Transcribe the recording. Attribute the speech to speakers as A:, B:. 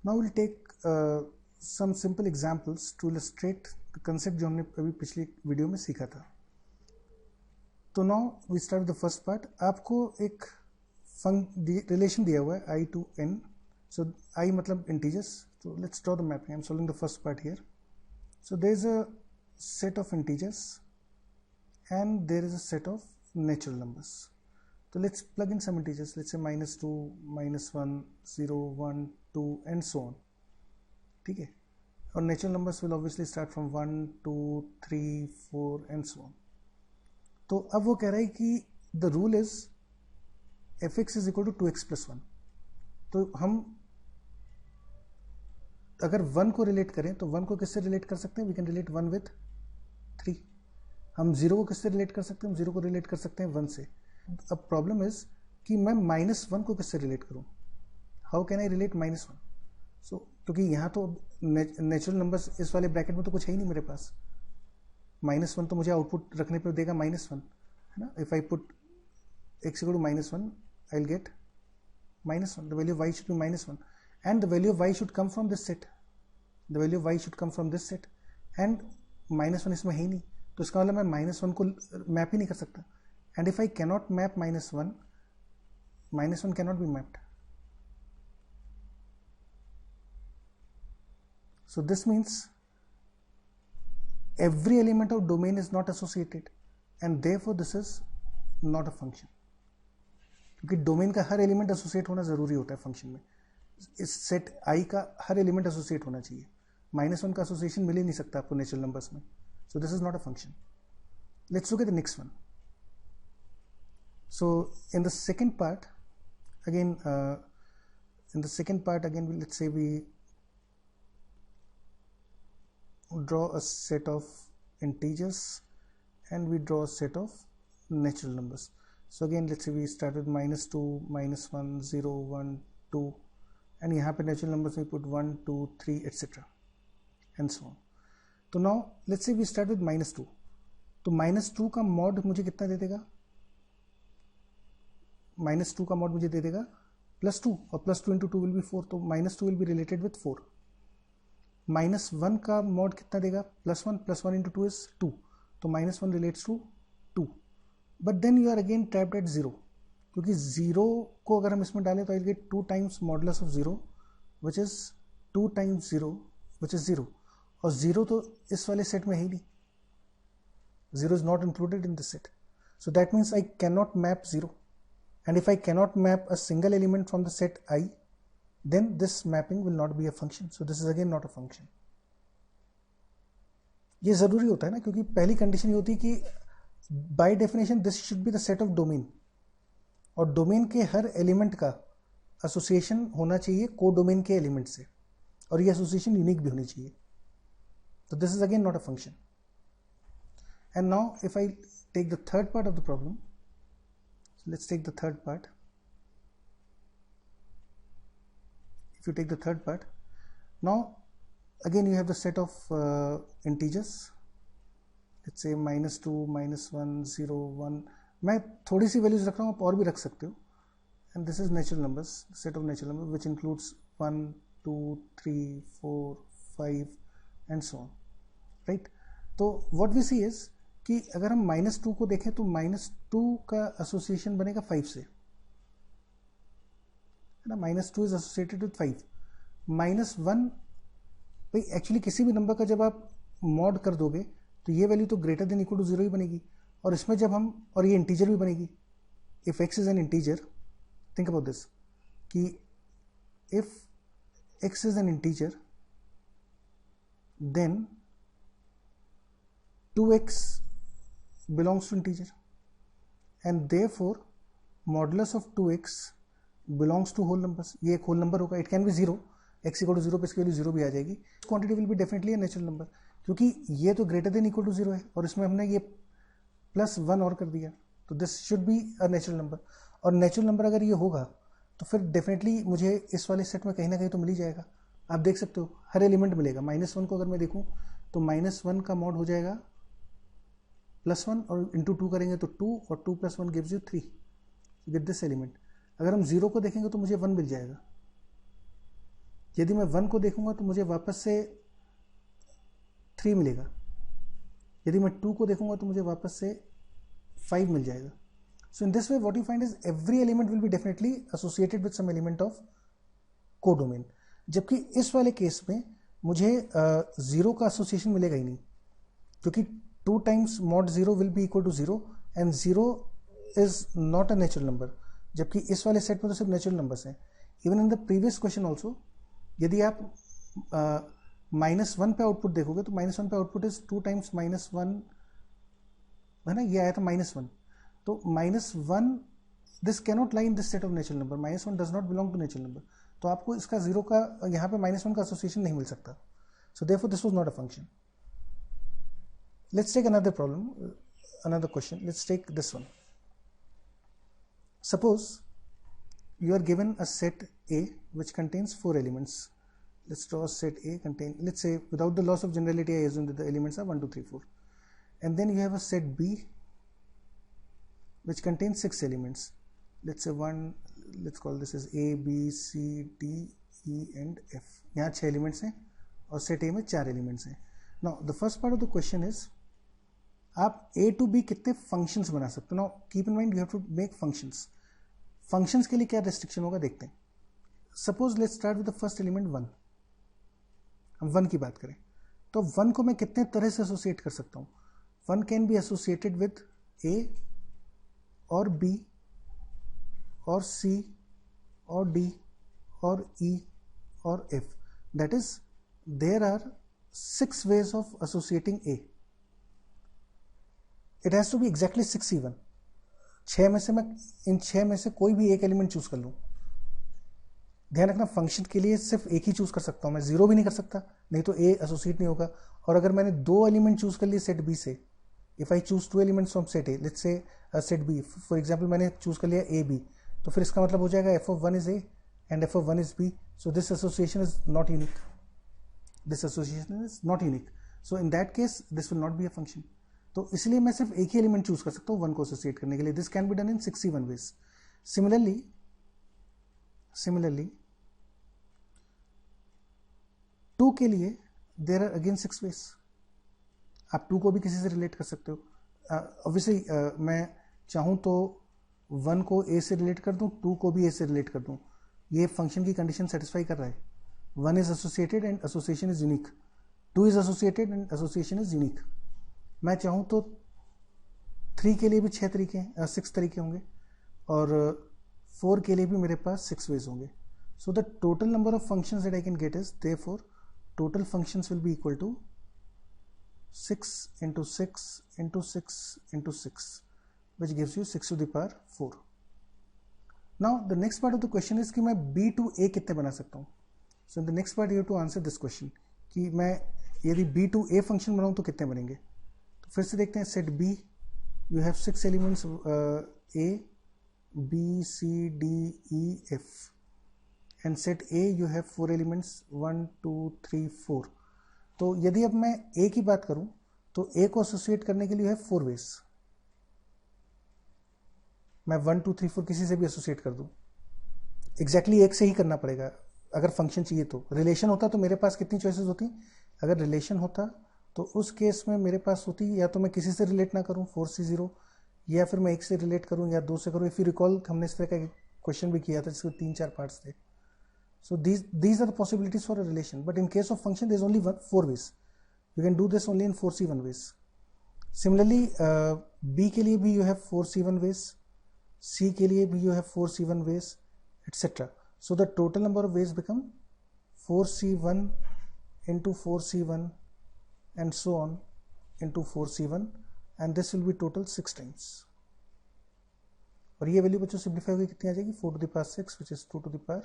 A: Now we'll take some simple examples to illustrate the concept जो हमने अभी पिछली वीडियो में सीखा था. तो now we start with the first part. आपको एक रिलेशन दिया हुआ है i to n. So I मतलब integers. So let's draw the mapping. I'm solving the first part here. So there is a set of integers and there is a set of natural numbers. So let's plug in some integers. Let's say -2, -1, 0, 1, 2 and so on. ठीक है. और natural numbers will obviously start from 1, 2, 3, 4 and so on. तो अब वो कह रहा है कि the rule is fx is equal to 2x plus 1. तो हम अगर 1 को रिलेट करें तो 1 को किससे रिलेट कर सकते हैं? We can relate 1 with 3. हम 0 को किससे रिलेट कर सकते हैं? हम 0 को रिलेट कर सकते हैं 1 से. अब प्रॉब्लम इज कि मैं -1 को किससे रिलेट करूं? How can I relate -1? सो क्योंकि यहाँ तो नेचुरल नंबर्स इस वाले ब्रैकेट में तो कुछ है ही नहीं मेरे पास. -1 तो मुझे आउटपुट रखने पे देगा -1, है ना. If I put x equal to -1 I will get -1. The value y should be -1 and the value of y should come from this set. The value of y should come from this set and -1 इसमें है ही नहीं, तो इसका मतलब मैं -1 को map ही नहीं कर सकता. And if I cannot map -1 cannot be mapped. So this means every element of domain is not associated and therefore this is not a function. क्योंकि डोमेन का हर एलिमेंट एसोसिएट होना जरूरी होता है फंक्शन में. इस सेट आई का हर एलिमेंट एसोसिएट होना चाहिए. -1 का एसोसिएशन मिल ही नहीं सकता आपको नेचुरल नंबर्स में. So this is not a function. Let's look at the next one. So in the second part again let's say we draw a set of integers and we draw a set of natural numbers. So again let's say we start with -2, -1, 0, 1, 2 and यहाँ पे natural numbers we put 1, 2, 3 etc. and so on. तो now let's say we start with -2. तो -2 का mod मुझे कितना दे देगा? -2 का mod मुझे दे देगा +2 और +2 into 2 will be 4. तो -2 will be related with 4. -1 का mod कितना देगा? +1 +1 into 2 is 2. तो -1 relates to 2. But then you are again trapped at 0. क्योंकि 0 को अगर हम इसमें डालें तो I get 2 times modulus of 0 which is 2 times 0 which is 0. और 0 तो इस वाले सेट में है ही नहीं. 0 is not included in this set. So that means I cannot map 0. And if I cannot map a single element from the set I, then this mapping will not be a function. So this is again not a function. ये जरूरी होता है ना, क्योंकि पहली condition ये होती है कि by definition this should be the set of domain. और डोमेन के हर एलिमेंट का एसोसिएशन होना चाहिए को डोमेन के एलिमेंट से, और ये एसोसिएशन यूनिक भी होनी चाहिए. तो this is again not a function. And now if I take the third part of the problem, let's take the third part. If you take the third part, now again you have the set of integers. Let's say -2, -1, 0, 1. मैं थोड़ी सी values रख रहा हूँ, आप और भी रख सकते हो. And this is natural numbers, set of natural number which includes 1, 2, 3, 4, 5 and so on. Right. तो व्हाट वी सी इज कि अगर हम -2 को देखें तो -2 का एसोसिएशन बनेगा 5 से. -2 is associated with 5. -1 भाई एक्चुअली किसी भी नंबर का जब आप मॉड कर दोगे तो ये वैल्यू तो ग्रेटर देन इक्वल टू 0 ही बनेगी. और इसमें जब हम, और ये इंटीजर भी बनेगी. If x is an integer, think about this कि if x is an integer then 2x belongs to integer and therefore modulus of 2x belongs to whole numbers. ये एक होल नंबर होगा. It can be 0. x equal to 0 पे इसकी value 0 भी आ जाएगी. Quantity will be definitely a natural number, क्योंकि ये तो ग्रेटर देन इक्वल टू 0 है और इसमें हमने ये +1 और कर दिया. तो this should be a natural number. और नेचुरल नंबर अगर ये होगा तो फिर डेफिनेटली मुझे इस वाले सेट में कहीं ना कहीं तो मिल ही जाएगा. आप देख सकते हो हर एलिमेंट मिलेगा. -1 को अगर मैं देखूँ तो -1 का मॉड हो जाएगा +1 और इंटू 2 करेंगे तो 2 और 2 + 1 gives you 3. With this element अगर हम 0 को देखेंगे तो मुझे 1 मिल जाएगा. यदि मैं 1 को देखूंगा तो मुझे वापस से 3 मिलेगा, यदि मैं 2 को देखूंगा तो मुझे वापस से 5 मिल जाएगा. So in this way what you find is every element will be definitely associated with some element of codomain. जबकि इस वाले केस में मुझे 0 का एसोसिएशन मिलेगा ही नहीं, क्योंकि 2 times mod 0 will be equal to 0 and 0 is not a natural number. जबकि इस वाले सेट में तो सिर्फ नेचुरल नंबर्स हैं. Even in the previous question also, यदि आप -1 पे आउटपुट देखोगे तो -1 पे आउटपुट इज 2 टाइम्स -1 है ना, ये आया था -1. तो -1 this cannot lie in this set of natural number. -1 does not belong to natural number. तो आपको इसका 0 का यहाँ पे -1 का एसोसिएशन नहीं मिल सकता. So therefore this was not a function. Let's take another problem, another question. Let's take this one. Suppose you are given a set A which contains 4 elements. Let's draw a set A contain, let's say without the loss of generality I assume that the elements are 1, 2, 3, 4. And then you have a set B which contains 6 elements. Let's say let's call this as A, B, C, D, E and F. यहाँ 6 elements हैं और set A में 4 elements हैं. Now the first part of the question is आप A to B कितने functions बना सकते हो. Now keep in mind you have to make functions. Functions के लिए क्या रेस्ट्रिक्शन होगा देखते हैं. Suppose let's start with the first element 1. हम 1 की बात करें तो 1 को मैं कितने तरह से एसोसिएट कर सकता हूँ. 1 can be associated with A और B और C और D और E और F. That is there are 6 ways of associating A. It has to be exactly 6 even. 6 में से मैं इन 6 में से कोई भी एक एलिमेंट चूज कर लूं. ध्यान रखना फंक्शन के लिए सिर्फ एक ही चूज कर सकता हूं मैं, 0 भी नहीं कर सकता, नहीं तो A एसोसिएट नहीं होगा. और अगर मैंने 2 एलिमेंट चूज कर लिए सेट B से, if I choose 2 elements from set A, let's say set B, for example मैंने चूज कर लिया AB, तो फिर इसका मतलब हो जाएगा f of 1 is A and f of 1 is B. So this association is not unique. This association is not unique. So in that case this will not be a function. तो इसलिए मैं सिर्फ एक ही एलिमेंट चूज कर सकता हूँ 1 को associate करने के लिए. This can be done in 61 ways. Similarly 2 के लिए देयर आर अगेन 6 ways. आप 2 को भी किसी से रिलेट कर सकते हो. ऑब्वियसली मैं चाहूँ तो 1 को A से रिलेट कर दूँ, 2 को भी A से रिलेट कर दूँ. ये फंक्शन की कंडीशन सेटिस्फाई कर रहा है. 1 is associated and association is unique. 2 is associated and association is unique. मैं चाहूँ तो 3 के लिए भी 6 तरीके होंगे और 4 के लिए भी मेरे पास 6 ways होंगे. So the total number of functions that I can get is therefore total functions will be equal to 6 into 6 into 6 into 6 which gives you 6 to the power 4. Now the next part of the question is कि मैं B to A कितने बना सकता हूँ. So in the next part you have to answer this question कि मैं यदि B to A function बनाऊँ तो कितने बनेंगे. फिर से देखते हैं. Set B you have 6 elements A, B, C, D, E, F and set A you have 4 elements 1, 2, 3, 4. तो यदि अब मैं A की बात करूं तो A को एसोसिएट करने के लिए है 4 ways. मैं 1, 2, 3, 4 किसी से भी एसोसिएट कर दूं. एग्जैक्टली एक से ही करना पड़ेगा अगर फंक्शन चाहिए तो. रिलेशन होता तो मेरे पास कितनी चॉइसेस होती. अगर रिलेशन होता तो उस केस में मेरे पास होती या तो मैं किसी से रिलेट ना करूं 4C0, या फिर मैं एक से रिलेट करूं या 2 से करूं. इफ यू रिकॉल हमने इस तरह का क्वेश्चन भी किया था जिसके 3-4 पार्ट्स थे. So these are the possibilities for a relation. But in case of function there is only 4 ways. You can do this only in 4C1 ways. Similarly B के लिए भी you have 4C1 ways, C के लिए भी you have 4C1 ways, etc. So the total number of ways become 4C1 into 4C1 and so on into 4C1 and this will be total 6 times. और ये value बच्चों simplify होगी कितनी आ जाएगी 4 to the power 6 which is 2 to the power